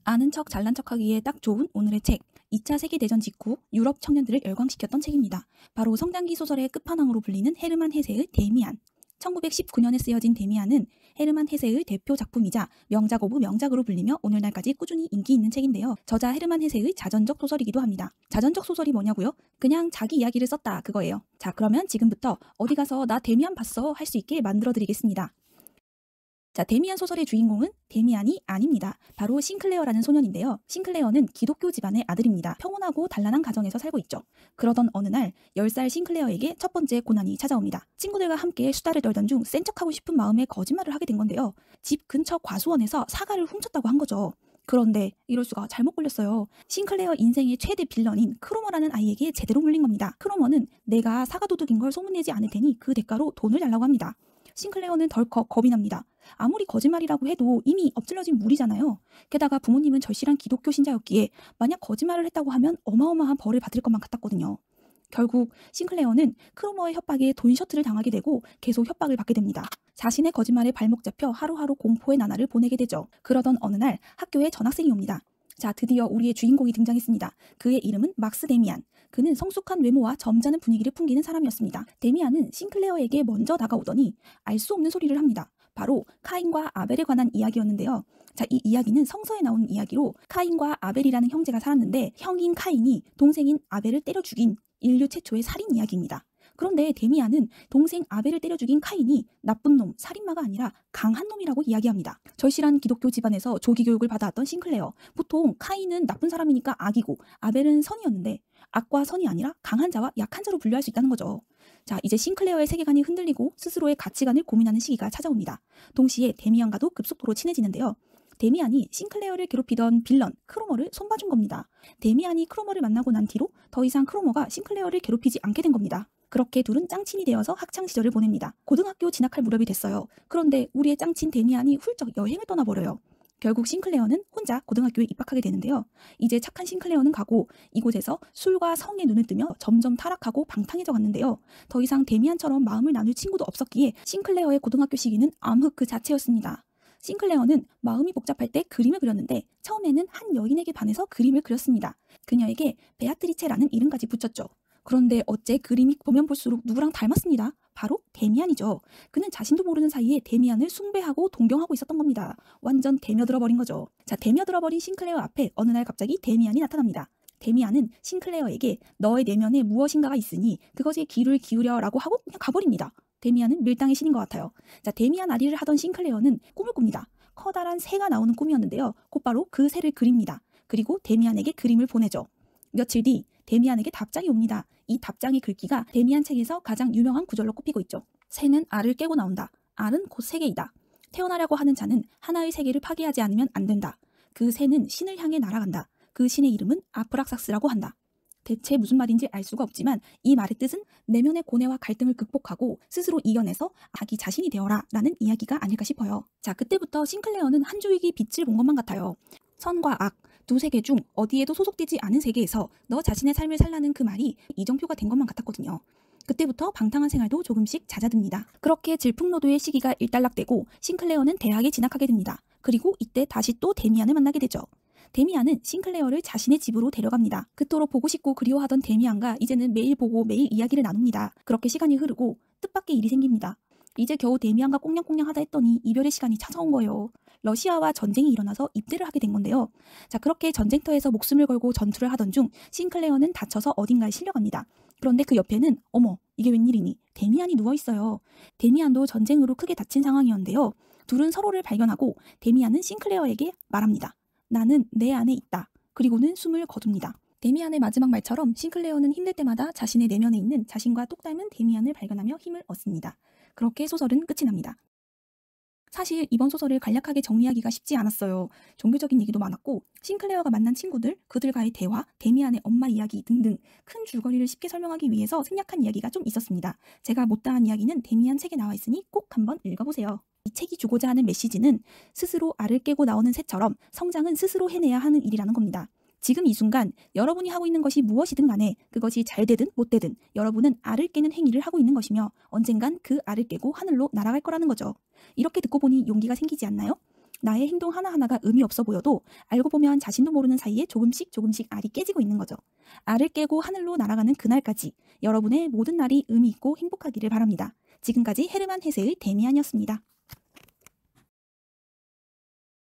아는 척 잘난 척하기에 딱 좋은 오늘의 책. 2차 세계대전 직후 유럽 청년들을 열광시켰던 책입니다. 바로 성장기 소설의 끝판왕으로 불리는 헤르만 헤세의 데미안. 1919년에 쓰여진 데미안은 헤르만 헤세의 대표 작품이자 명작 오브 명작으로 불리며 오늘날까지 꾸준히 인기 있는 책인데요. 저자 헤르만 헤세의 자전적 소설이기도 합니다. 자전적 소설이 뭐냐고요? 그냥 자기 이야기를 썼다 그거예요. 자, 그러면 지금부터 어디 가서 나 데미안 봤어 할 수 있게 만들어 드리겠습니다. 자, 데미안 소설의 주인공은 데미안이 아닙니다. 바로 싱클레어라는 소년인데요. 싱클레어는 기독교 집안의 아들입니다. 평온하고 단란한 가정에서 살고 있죠. 그러던 어느 날 10살 싱클레어에게 첫 번째 고난이 찾아옵니다. 친구들과 함께 수다를 떨던 중 센 척하고 싶은 마음에 거짓말을 하게 된 건데요. 집 근처 과수원에서 사과를 훔쳤다고 한 거죠. 그런데 이럴 수가, 잘못 걸렸어요. 싱클레어 인생의 최대 빌런인 크로머라는 아이에게 제대로 물린 겁니다. 크로머는 내가 사과 도둑인 걸 소문내지 않을 테니 그 대가로 돈을 달라고 합니다. 싱클레어는 덜컥 겁이 납니다. 아무리 거짓말이라고 해도 이미 엎질러진 물이잖아요. 게다가 부모님은 절실한 기독교 신자였기에 만약 거짓말을 했다고 하면 어마어마한 벌을 받을 것만 같았거든요. 결국 싱클레어는 크로머의 협박에 돈 셔틀을 당하게 되고 계속 협박을 받게 됩니다. 자신의 거짓말에 발목 잡혀 하루하루 공포의 나날을 보내게 되죠. 그러던 어느 날 학교에 전학생이 옵니다. 자, 드디어 우리의 주인공이 등장했습니다. 그의 이름은 막스 데미안. 그는 성숙한 외모와 점잖은 분위기를 풍기는 사람이었습니다. 데미안은 싱클레어에게 먼저 다가오더니 알 수 없는 소리를 합니다. 바로 카인과 아벨에 관한 이야기였는데요. 자, 이 이야기는 성서에 나오는 이야기로 카인과 아벨이라는 형제가 살았는데 형인 카인이 동생인 아벨을 때려 죽인 인류 최초의 살인 이야기입니다. 그런데 데미안은 동생 아벨을 때려 죽인 카인이 나쁜 놈, 살인마가 아니라 강한 놈이라고 이야기합니다. 절실한 기독교 집안에서 조기 교육을 받아왔던 싱클레어. 보통 카인은 나쁜 사람이니까 악이고 아벨은 선이었는데 악과 선이 아니라 강한 자와 약한 자로 분류할 수 있다는 거죠. 자, 이제 싱클레어의 세계관이 흔들리고 스스로의 가치관을 고민하는 시기가 찾아옵니다. 동시에 데미안과도 급속도로 친해지는데요. 데미안이 싱클레어를 괴롭히던 빌런 크로머를 손봐준 겁니다. 데미안이 크로머를 만나고 난 뒤로 더 이상 크로머가 싱클레어를 괴롭히지 않게 된 겁니다. 그렇게 둘은 짱친이 되어서 학창시절을 보냅니다. 고등학교 진학할 무렵이 됐어요. 그런데 우리의 짱친 데미안이 훌쩍 여행을 떠나버려요. 결국 싱클레어는 혼자 고등학교에 입학하게 되는데요. 이제 착한 싱클레어는 가고 이곳에서 술과 성에 눈을 뜨며 점점 타락하고 방탕해져 갔는데요. 더 이상 데미안처럼 마음을 나눌 친구도 없었기에 싱클레어의 고등학교 시기는 암흑 그 자체였습니다. 싱클레어는 마음이 복잡할 때 그림을 그렸는데 처음에는 한 여인에게 반해서 그림을 그렸습니다. 그녀에게 베아트리체라는 이름까지 붙였죠. 그런데 어째 그림이 보면 볼수록 누구랑 닮았습니다. 바로 데미안이죠. 그는 자신도 모르는 사이에 데미안을 숭배하고 동경하고 있었던 겁니다. 완전 데며들어버린 거죠. 자, 데며들어버린 싱클레어 앞에 어느 날 갑자기 데미안이 나타납니다. 데미안은 싱클레어에게 너의 내면에 무엇인가가 있으니 그것에 귀를 기울여 라고 하고 그냥 가버립니다. 데미안은 밀당의 신인 것 같아요. 자, 데미안 아리를 하던 싱클레어는 꿈을 꿉니다. 커다란 새가 나오는 꿈이었는데요. 곧바로 그 새를 그립니다. 그리고 데미안에게 그림을 보내죠. 며칠 뒤 데미안에게 답장이 옵니다. 이 답장의 글귀가 데미안 책에서 가장 유명한 구절로 꼽히고 있죠. 새는 알을 깨고 나온다. 알은 곧 세계이다. 태어나려고 하는 자는 하나의 세계를 파괴하지 않으면 안 된다. 그 새는 신을 향해 날아간다. 그 신의 이름은 아프락삭스라고 한다. 대체 무슨 말인지 알 수가 없지만 이 말의 뜻은 내면의 고뇌와 갈등을 극복하고 스스로 이겨내서 자기 자신이 되어라 라는 이야기가 아닐까 싶어요. 자, 그때부터 싱클레어는 한 줄기 빛을 본 것만 같아요. 선과 악, 두 세계 중 어디에도 소속되지 않은 세계에서 너 자신의 삶을 살라는 그 말이 이정표가 된 것만 같았거든요. 그때부터 방탕한 생활도 조금씩 잦아듭니다. 그렇게 질풍노도의 시기가 일단락되고 싱클레어는 대학에 진학하게 됩니다. 그리고 이때 다시 또 데미안을 만나게 되죠. 데미안은 싱클레어를 자신의 집으로 데려갑니다. 그토록 보고 싶고 그리워하던 데미안과 이제는 매일 보고 매일 이야기를 나눕니다. 그렇게 시간이 흐르고 뜻밖의 일이 생깁니다. 이제 겨우 데미안과 꽁냥꽁냥 하다 했더니 이별의 시간이 찾아온 거예요. 러시아와 전쟁이 일어나서 입대를 하게 된 건데요. 자, 그렇게 전쟁터에서 목숨을 걸고 전투를 하던 중 싱클레어는 다쳐서 어딘가에 실려갑니다. 그런데 그 옆에는 어머, 이게 웬일이니? 데미안이 누워있어요. 데미안도 전쟁으로 크게 다친 상황이었는데요. 둘은 서로를 발견하고 데미안은 싱클레어에게 말합니다. 나는 내 안에 있다. 그리고는 숨을 거둡니다. 데미안의 마지막 말처럼 싱클레어는 힘들 때마다 자신의 내면에 있는 자신과 똑 닮은 데미안을 발견하며 힘을 얻습니다. 그렇게 소설은 끝이 납니다. 사실 이번 소설을 간략하게 정리하기가 쉽지 않았어요. 종교적인 얘기도 많았고 싱클레어가 만난 친구들, 그들과의 대화, 데미안의 엄마 이야기 등등 큰 줄거리를 쉽게 설명하기 위해서 생략한 이야기가 좀 있었습니다. 제가 못다한 이야기는 데미안 책에 나와 있으니 꼭 한번 읽어보세요. 이 책이 주고자 하는 메시지는 스스로 알을 깨고 나오는 새처럼 성장은 스스로 해내야 하는 일이라는 겁니다. 지금 이 순간 여러분이 하고 있는 것이 무엇이든 간에 그것이 잘 되든 못 되든 여러분은 알을 깨는 행위를 하고 있는 것이며 언젠간 그 알을 깨고 하늘로 날아갈 거라는 거죠. 이렇게 듣고 보니 용기가 생기지 않나요? 나의 행동 하나하나가 의미 없어 보여도 알고 보면 자신도 모르는 사이에 조금씩 알이 깨지고 있는 거죠. 알을 깨고 하늘로 날아가는 그날까지 여러분의 모든 날이 의미 있고 행복하기를 바랍니다. 지금까지 헤르만 헤세의 데미안이었습니다.